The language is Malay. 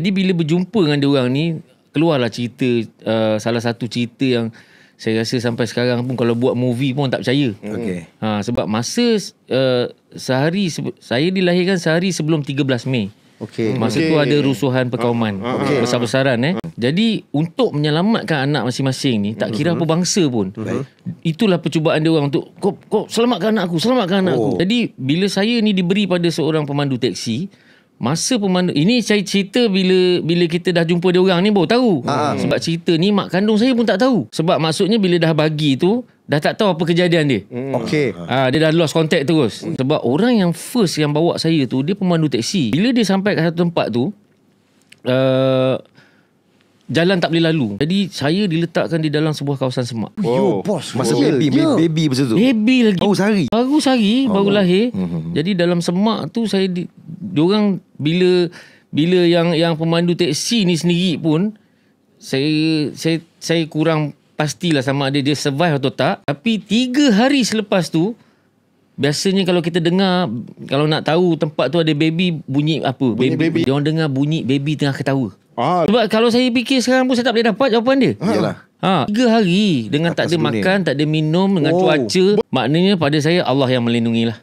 Jadi bila berjumpa dengan dia orang ni, keluarlah cerita, salah satu cerita yang saya rasa sampai sekarang pun kalau buat movie pun tak percaya. Sebab masa sehari, saya dilahirkan sehari sebelum 13 Mei. Masa tu ada rusuhan perkauman besar-besaran. Jadi untuk menyelamatkan anak masing-masing ni, tak kira apa bangsa pun, itulah percubaan dia orang untuk kau selamatkan anak aku, selamatkan anak aku. Jadi bila saya ni diberi pada seorang pemandu teksi, masa pemandu ini, saya cerita bila kita dah jumpa dia orang ni baru tahu. Sebab cerita ni mak kandung saya pun tak tahu. Sebab maksudnya bila dah bagi tu, dah tak tahu apa kejadian dia. Dia dah lost contact terus. Sebab orang yang first yang bawa saya tu, dia pemandu teksi. Bila dia sampai ke satu tempat tu, jalan tak boleh lalu. Jadi saya diletakkan di dalam sebuah kawasan semak. Bos. Masa baby masa tu. Baby lagi. Baru sehari, baru lahir. Jadi dalam semak tu saya diorang bila yang pemandu teksi ni sendiri pun saya kurang pastilah sama ada dia survive atau tak. Tapi 3 hari selepas tu, biasanya kalau kita dengar, kalau nak tahu tempat tu ada baby, bunyi apa? Baby. Dia orang dengar bunyi baby tengah ketawa. Sebab kalau saya fikir sekarang pun saya tak boleh dapat jawapan dia. Yalah. 3 hari dengan tak ada makan, tak ada minum, dengan cuaca. Maknanya pada saya Allah yang melindungi lah.